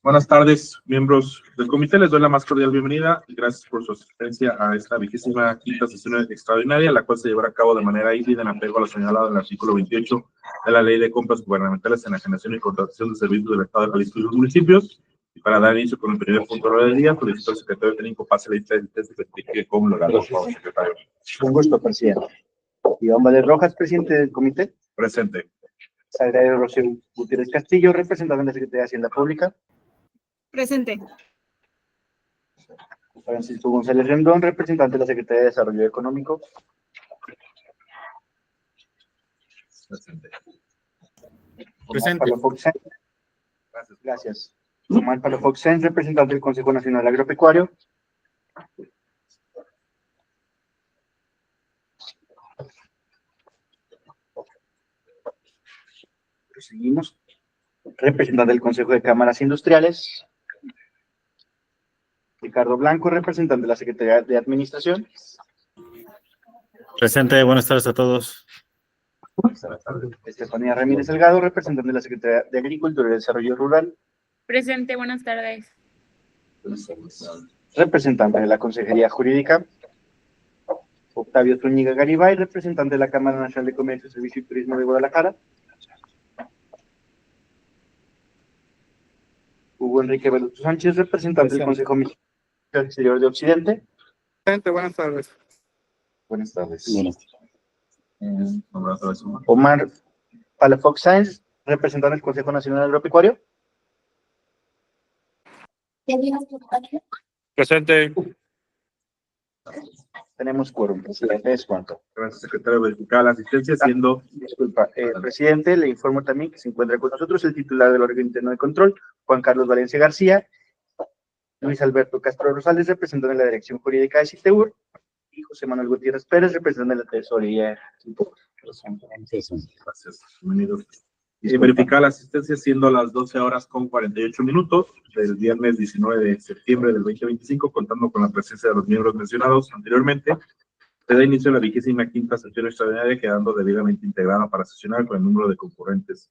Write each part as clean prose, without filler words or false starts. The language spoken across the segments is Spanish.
Buenas tardes, miembros del comité. Les doy la más cordial bienvenida y gracias por su asistencia a esta 25ª sesión extraordinaria, la cual se llevará a cabo de manera híbrida en apego a lo señalado en el artículo 28 de la Ley de Compras Gubernamentales, Enajenación y Contratación de Servicios del Estado de Jalisco y los municipios. Y para dar inicio con el primer punto del día, solicito al secretario técnico pase la lista de asistencia que explique cómo lograrlo, por favor, secretario. Con gusto, presidente. Iván Valdez Rojas, presidente del comité. Presente. Sagrario Rocío Gutiérrez Castillo, representante de la Secretaría de Hacienda Pública. Presente. Francisco González Rendón, representante de la Secretaría de Desarrollo Económico. Presente. Omar Palafox Sáenz. Gracias. Omar Palafox Sáenz, representante del Consejo Nacional Agropecuario. Seguimos. Representante del Consejo de Cámaras Industriales. Ricardo Blanco, representante de la Secretaría de Administración. Presente, buenas tardes a todos. Estefanía Ramírez Delgado, representante de la Secretaría de Agricultura y Desarrollo Rural. Presente, buenas tardes. Representante de la Consejería Jurídica. Octavio Zúñiga Garibay, representante de la Cámara Nacional de Comercio, Servicio y Turismo de Guadalajara. Hugo Enrique Veloso Sánchez, representante del Consejo Mexicano Exterior de Occidente. Presente, buenas tardes. Buenas tardes. Buenas tardes. Omar Palafox Sáenz, representante del Consejo Nacional Agropecuario. Presente. Tenemos quórum, presidente, es cuanto. Gracias, secretario. Verificar la asistencia, siendo... Disculpa, presidente, le informo también que se encuentra con nosotros el titular del órgano interno de control, Juan Carlos Valencia García, Luis Alberto Castro Rosales, representante de la Dirección Jurídica de CITEUR, y José Manuel Gutiérrez Pérez, representante de la Tesorería. Gracias. Bienvenidos. Verificar la asistencia, siendo las 12:48 del viernes 19 de septiembre del 2025, contando con la presencia de los miembros mencionados anteriormente. Se da inicio a la 25ª sesión extraordinaria, quedando debidamente integrada para sesionar con el número de concurrentes.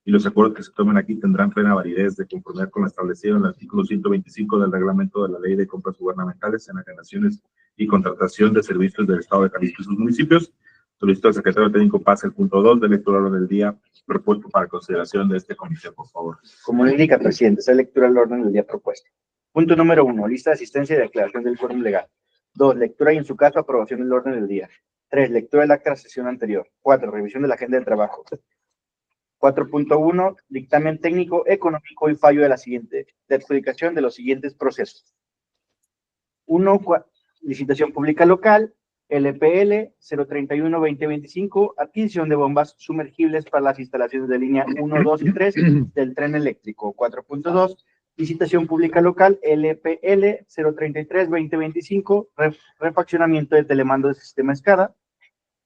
Y los acuerdos que se tomen aquí tendrán plena validez de conformidad con lo establecido en el artículo 125 del reglamento de la Ley de Compras Gubernamentales, Enajenaciones y Contratación de Servicios del Estado de Jalisco y sus municipios. Solicito al secretario técnico pase el punto 2 del lectura del día propuesto para consideración de este comité, por favor. Como le indica, presidente, esa lectura del orden del día propuesto. Punto número 1, lista de asistencia y declaración del quórum legal. 2, lectura y en su caso aprobación del orden del día. 3, lectura del acta de la sesión anterior. 4, revisión de la agenda de trabajo. 4.1, dictamen técnico, económico y fallo de la siguiente, de adjudicación de los siguientes procesos. 1, licitación pública local, LPL 031-2025, adquisición de bombas sumergibles para las instalaciones de línea 1, 2 y 3 del tren eléctrico. 4.2, licitación pública local, LPL 033-2025, refaccionamiento de telemando del sistema SCADA.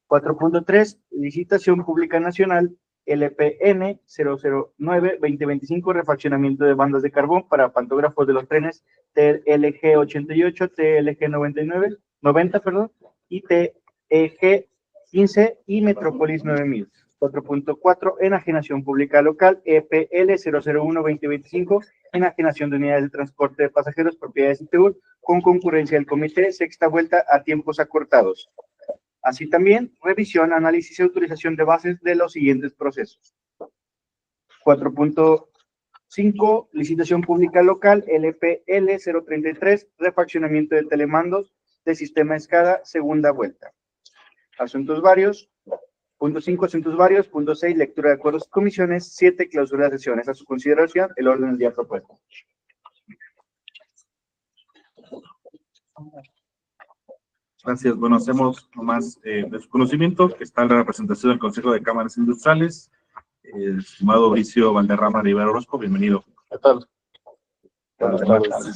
4.3, licitación pública nacional, LPN 009-2025, refaccionamiento de bandas de carbón para pantógrafos de los trenes TLG 88, TLG 90, y TEG 15 y Metrópolis 9000. 4.4, enajenación pública local, EPL 001-2025, enajenación de unidades de transporte de pasajeros, propiedades de CITEUR, con concurrencia del comité, sexta vuelta a tiempos acortados. Así también, revisión, análisis y autorización de bases de los siguientes procesos. 4.5, licitación pública local, LPL 033, refaccionamiento de telemandos de sistema SCADA, segunda vuelta. Asuntos varios. Punto 5, asuntos varios. Punto 6, lectura de acuerdos y comisiones. 7, clausura de sesiones. A su consideración, el orden del día propuesto. Gracias. Bueno, hacemos nomás de su conocimiento que está en la representación del Consejo de Cámaras Industriales, el estimado Mauricio Valderrama Rivera Orozco. Bienvenido. ¿Qué tal?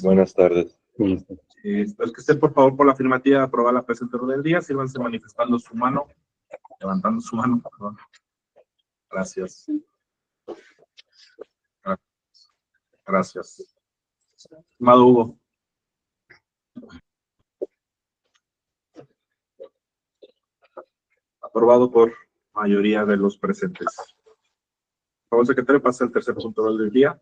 Buenas tardes. Los que estén, por favor, por la afirmativa de aprobar la presente orden del día, sírvanse manifestando su mano, levantando su mano, perdón. Gracias. Gracias. Estimado Hugo. Aprobado por mayoría de los presentes. Por favor, secretario, pasa el tercer punto del día.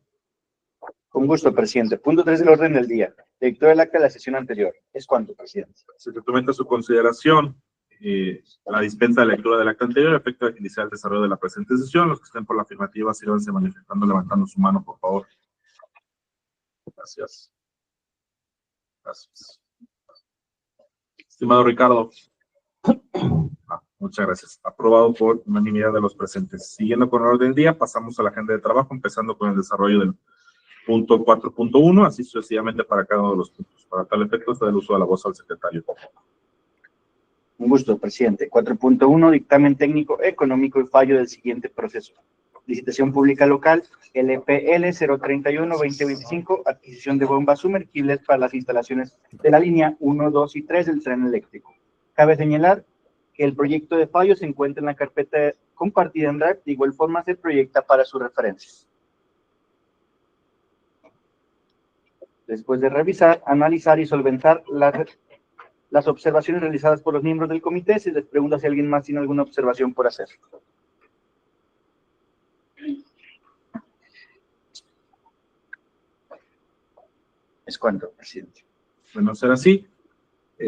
Con gusto, presidente. Punto 3 del orden del día. Lectura del acta de la sesión anterior. ¿Es cuánto, presidente? Se recomienda a su consideración la dispensa de lectura del acta anterior, a efecto de agilizar el desarrollo de la presente sesión. Los que estén por la afirmativa, síganse manifestando, levantando su mano, por favor. Gracias. Gracias. Estimado Ricardo. Muchas gracias. Aprobado por unanimidad de los presentes. Siguiendo con el orden del día, pasamos a la agenda de trabajo, empezando con el desarrollo del punto 4.1, así sucesivamente para cada uno de los puntos. Para tal efecto, se da el uso de la voz al secretario. Un gusto, presidente. 4.1, dictamen técnico económico y fallo del siguiente proceso. Licitación pública local, LPL 031-2025, adquisición de bombas sumergibles para las instalaciones de la línea 1, 2 y 3 del tren eléctrico. Cabe señalar que el proyecto de fallo se encuentra en la carpeta compartida en Drive, de igual forma se proyecta para su referencia. Después de revisar, analizar y solventar las observaciones realizadas por los miembros del comité, se les pregunta si alguien más tiene alguna observación por hacer. Es cuanto, presidente. Bueno, será así.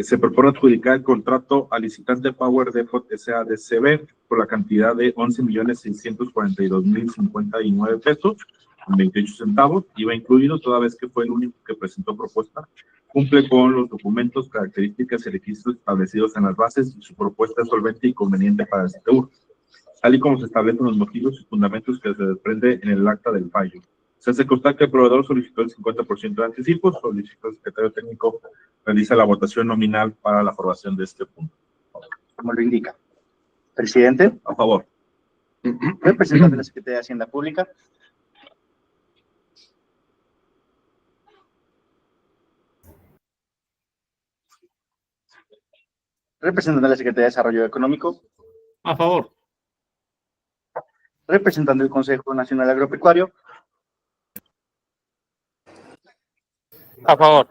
Se propone adjudicar el contrato al licitante Power Depot SADCB por la cantidad de 11.642.059 pesos con 28 centavos, IVA incluido, toda vez que fue el único que presentó propuesta, cumple con los documentos, características y requisitos establecidos en las bases y su propuesta es solvente y conveniente para el CTU, tal y como se establecen los motivos y fundamentos que se desprende en el acta del fallo. Se hace constar que el proveedor solicitó el 50% de anticipo, solicitó el secretario técnico realiza la votación nominal para la aprobación de este punto. Como lo indica. Presidente. A favor. Representante de la Secretaría de Hacienda Pública. Representante de la Secretaría de Desarrollo Económico. A favor. Representante del Consejo Nacional Agropecuario. A favor.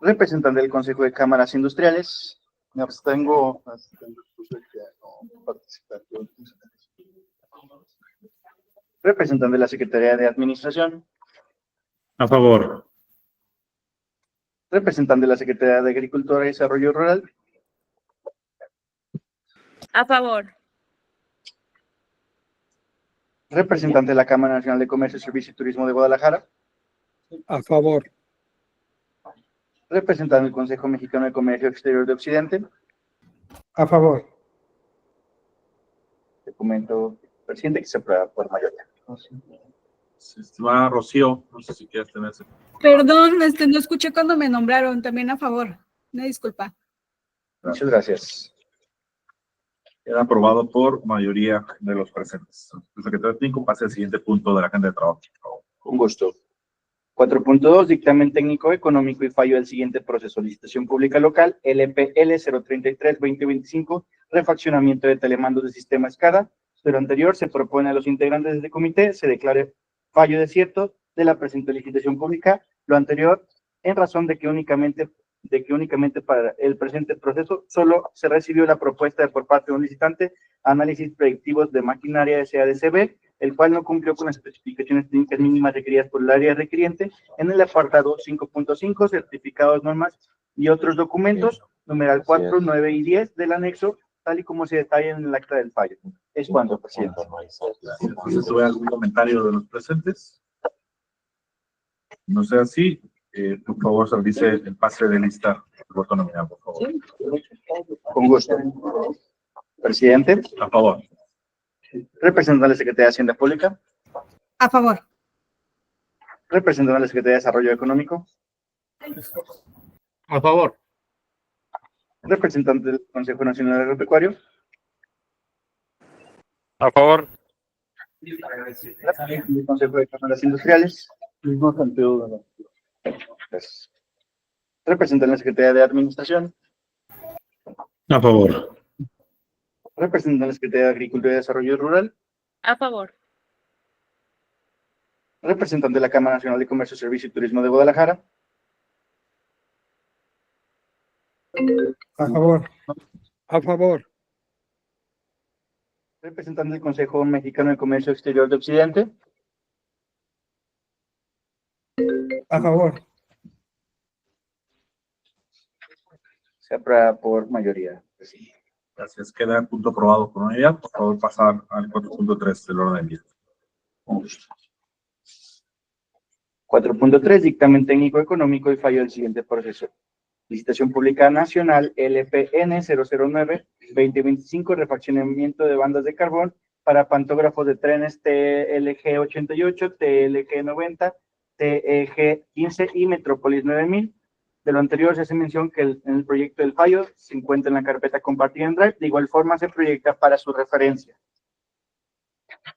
Representante del Consejo de Cámaras Industriales. Me abstengo. Representante de la Secretaría de Administración. A favor. Representante de la Secretaría de Agricultura y Desarrollo Rural. A favor. Representante de la Cámara Nacional de Comercio, Servicio y Turismo de Guadalajara. A favor. Representante del Consejo Mexicano de Comercio Exterior de Occidente. A favor. Documento, presidente, que se aprueba por mayoría. Estimada Rocío, no sé si quieres tenerse. Perdón, no escuché cuando me nombraron. También a favor. Una disculpa. Muchas gracias. Queda aprobado por mayoría de los presentes. El secretario técnico pasa al siguiente punto de la agenda de trabajo. Un gusto. 4.2, dictamen técnico económico y fallo del siguiente proceso. Licitación pública local, LPL 033-2025, refaccionamiento de telemandos de sistema SCADA. De lo anterior, se propone a los integrantes de este comité se declare fallo desierto de la presente licitación pública. Lo anterior, en razón de que únicamente para el presente proceso solo se recibió la propuesta por parte de un licitante, análisis predictivos de maquinaria SADCB, el cual no cumplió con las especificaciones técnicas mínimas requeridas por el área requiriente en el apartado 5.5, certificados, normas y otros documentos, numeral 4, 9 y 10 del anexo, tal y como se detalla en el acta del fallo. Es cuanto, presidente. Entonces, ¿tuve algún comentario de los presentes? No sea así, por favor, se realice el pase de lista de voto nominal, por favor. Con gusto. Presidente. A favor. Representante de la Secretaría de Hacienda Pública. A favor. Representante de la Secretaría de Desarrollo Económico. A favor. Representante del Consejo Nacional Agropecuario. A favor. Representante del Consejo de Cámaras Industriales. Mismo sentido de la. Gracias. Representante de la Secretaría de Administración. A favor. Representante de la Secretaría de Agricultura y Desarrollo Rural. A favor. Representante de la Cámara Nacional de Comercio, Servicio y Turismo de Guadalajara. A favor. A favor. Representante del Consejo Mexicano de Comercio Exterior de Occidente. A favor. Se aprueba por mayoría. Gracias. Queda el punto aprobado por unanimidad. Por favor, pasar al 4.3 del orden del día. Con gusto. 4.3, dictamen técnico económico y fallo del siguiente proceso. Licitación pública nacional LPN 009-2025, refaccionamiento de bandas de carbón para pantógrafos de trenes TLG 88, TLG 90, TEG 15 y Metrópolis 9000. De lo anterior se hace mención que en el proyecto del fallo se encuentra en la carpeta compartida en Drive. De igual forma se proyecta para su referencia.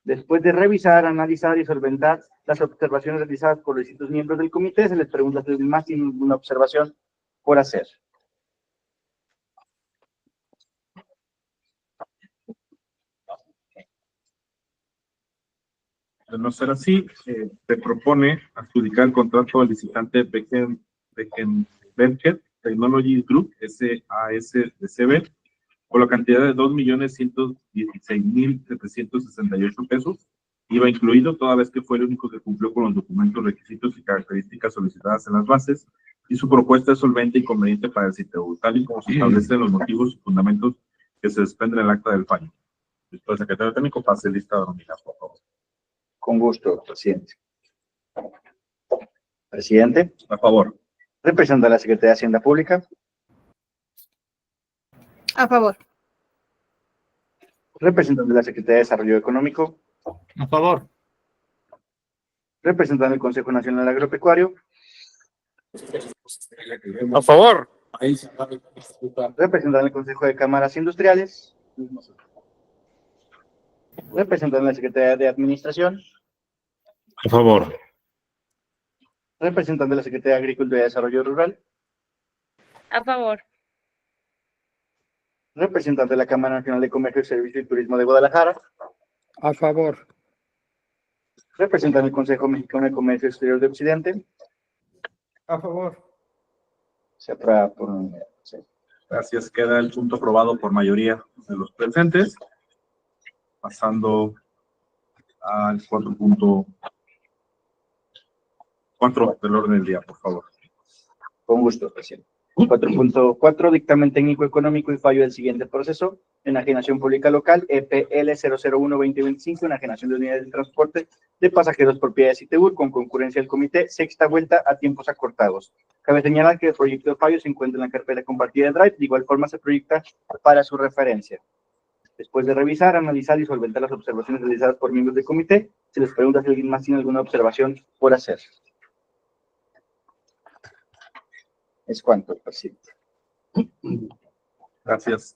Después de revisar, analizar y solventar las observaciones realizadas por los distintos miembros del comité, se les pregunta si más tienen alguna observación por hacer. De no ser así, se propone adjudicar el contrato al licitante Beckenberger Technologies Group, SAS-DCB, por la cantidad de 2.116.768 pesos, IVA incluido, toda vez que fue el único que cumplió con los documentos, requisitos y características solicitadas en las bases, y su propuesta es solvente y conveniente para el CITEU, tal y como se establecen los motivos y fundamentos que se desprenden del acta del fallo. Después, secretario técnico, pase lista de nómina, por favor. Con gusto, presidente. Presidente. A favor. Representante de la Secretaría de Hacienda Pública. A favor. Representante de la Secretaría de Desarrollo Económico. A favor. Representante del Consejo Nacional Agropecuario. A favor. Representante del Consejo de Cámaras Industriales. Representante de la Secretaría de Administración. A favor. Representante de la Secretaría de Agricultura y Desarrollo Rural. A favor. Representante de la Cámara Nacional de Comercio, Servicio y Turismo de Guadalajara. A favor. Representante del Consejo Mexicano de Comercio Exterior de Occidente. A favor. Se aprueba por unanimidad. Sí. Gracias. Queda el punto aprobado por mayoría de los presentes. Pasando al 4.4 del orden del día, por favor. Con gusto, presidente. 4.4, dictamen técnico económico y fallo del siguiente proceso. Enajenación pública local, EPL 001-2025, enajenación de unidades de transporte de pasajeros propiedad de CITEUR con concurrencia del comité, sexta vuelta a tiempos acortados. Cabe señalar que el proyecto de fallo se encuentra en la carpeta compartida de Drive, de igual forma se proyecta para su referencia. Después de revisar, analizar y solventar las observaciones realizadas por miembros del comité, se les pregunta si alguien más tiene alguna observación por hacer. Es cuanto, presidente. Gracias.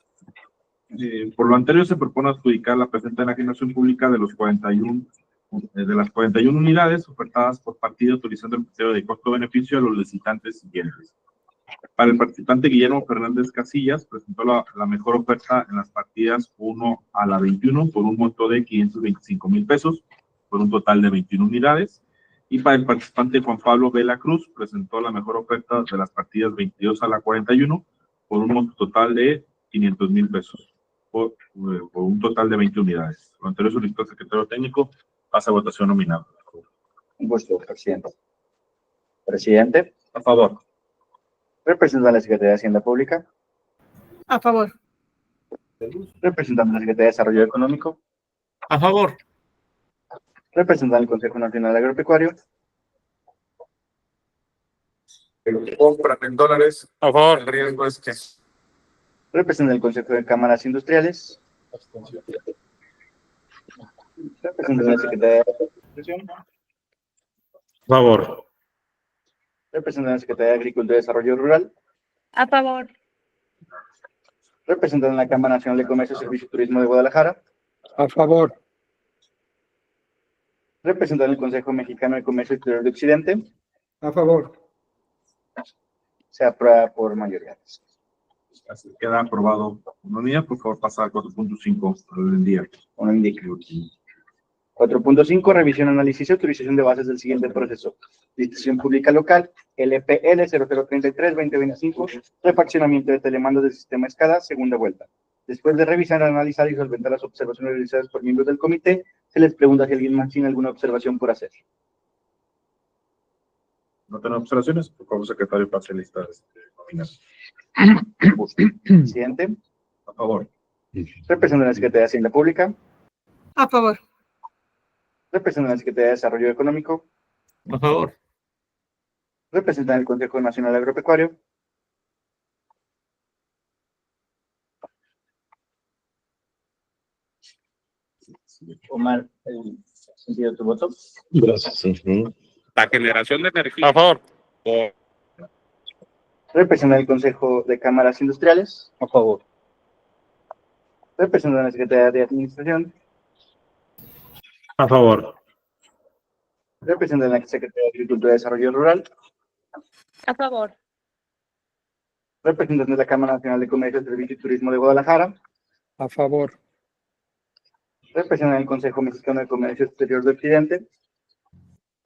Por lo anterior, se propone adjudicar la presente enajenación pública de las 41 unidades ofertadas por partido utilizando el criterio de costo-beneficio a los licitantes siguientes. Para el participante Guillermo Fernández Casillas, presentó la mejor oferta en las partidas 1 a la 21 por un monto de 525,000 pesos, por un total de 21 unidades. Y para el participante Juan Pablo Vela Cruz, presentó la mejor oferta de las partidas 22 a la 41 por un monto total de 500,000 pesos, por un total de 20 unidades. Lo anterior solicitó el secretario técnico, pasa a votación nominal. Un gusto, presidente. Presidente. A favor. Representante de la Secretaría de Hacienda Pública. A favor. Representante de la Secretaría de Desarrollo Económico. A favor. Representante del Consejo Nacional Agropecuario. Compran en dólares. A favor. El riesgo es que. Representante del Consejo de Cámaras Industriales. Representante de la Secretaría de Administración. A favor. Representante de la Secretaría de Agricultura y Desarrollo Rural. A favor. Representante de la Cámara Nacional de Comercio, Servicio y Turismo de Guadalajara. A favor. Representante del Consejo Mexicano de Comercio Exterior de Occidente. A favor. Se aprueba por mayoría. Así queda aprobado por unanimidad. Por favor, pasar al 4.5 del día. Uno indica. 4.5, revisión, análisis y autorización de bases del siguiente proceso. Licitación pública local, LPL 0033-2025, refaccionamiento de telemandos del sistema SCADA, segunda vuelta. Después de revisar, analizar y solventar las observaciones realizadas por miembros del comité, se les pregunta si alguien más tiene alguna observación por hacer. No tenemos observaciones. Por favor, secretario, pase lista nominal. Presidente. A favor. Representante de la Secretaría de Hacienda Pública. A favor. Representante de la Secretaría de Desarrollo Económico. A favor. Representante del Consejo Nacional Agropecuario. Omar, el sentido de tu voto. Gracias. La generación de energía. A favor. Representante del Consejo de Cámaras Industriales. A favor. Representante de la Secretaría de Administración. A favor. Representante de la Secretaría de Agricultura y Desarrollo Rural. A favor. Representante de la Cámara Nacional de Comercio, Servicio y Turismo de Guadalajara. A favor. Representante del Consejo Mexicano de Comercio Exterior de Occidente.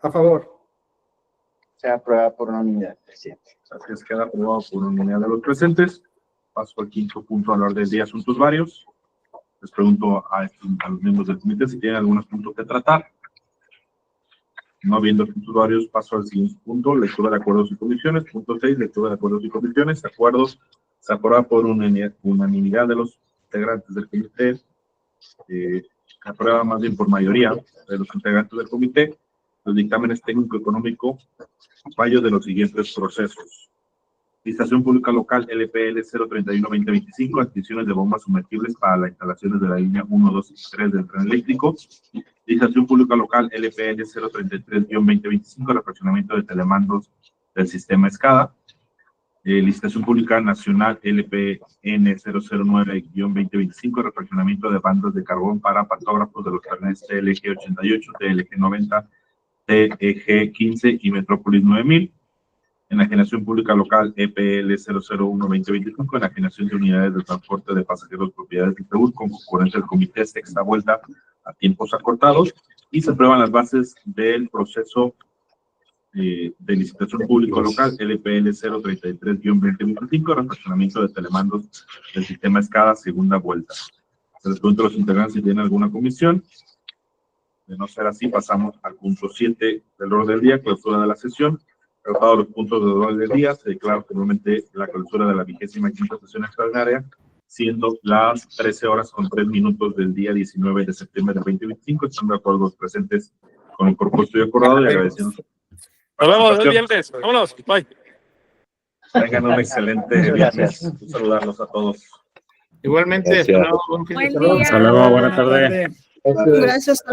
A favor. Se aprueba por unanimidad, presidente. Así es, queda aprobado por unanimidad de los presentes. Paso al quinto punto al orden del día, asuntos varios. Les pregunto a los miembros del comité si tienen algunos puntos que tratar. No habiendo asuntos varios, paso al siguiente punto, lectura de acuerdos y comisiones. Punto 6, lectura de acuerdos y comisiones. Acuerdos se aprueba por unanimidad de los integrantes del comité. Se aprueba más bien por mayoría de los integrantes del comité. Los dictámenes técnico-económico, fallo de los siguientes procesos. Licitación pública local LPL 031-2025, adquisiciones de bombas sumergibles para las instalaciones de la línea 1, 2 y 3 del tren eléctrico. Licitación pública local LPL 033-2025, refraccionamiento de telemandos del sistema SCADA. Licitación pública nacional LPN 009-2025, refraccionamiento de bandas de carbón para pantógrafos de los trenes TLG 88, TLG 90, TEG 15 y Metrópolis 9000. Enajenación pública local EPL 001-2025, enajenación de unidades de transporte de pasajeros propiedades de Seúl con concurrencia del comité, sexta vuelta a tiempos acortados, y se aprueban las bases del proceso de licitación público local LPL 033-2025, refraccionamiento de telemandos del sistema SCADA, segunda vuelta. Se les pregunto a los integrantes si tienen alguna comisión. De no ser así, pasamos al punto 7 del orden del día, clausura de la sesión. Tratados los puntos del orden del día, se declara formalmente la clausura de la 25ª sesión extraordinaria, siendo las 13:03 del día 19 de septiembre de 2025. Están de acuerdo los presentes con el propuesto y acordado, y agradeciendo. Nos vemos el viernes. Vámonos. Bye. Tengan un excelente viernes. Saludarlos a todos. Igualmente. Buen día. Hasta luego, buena tarde. Gracias.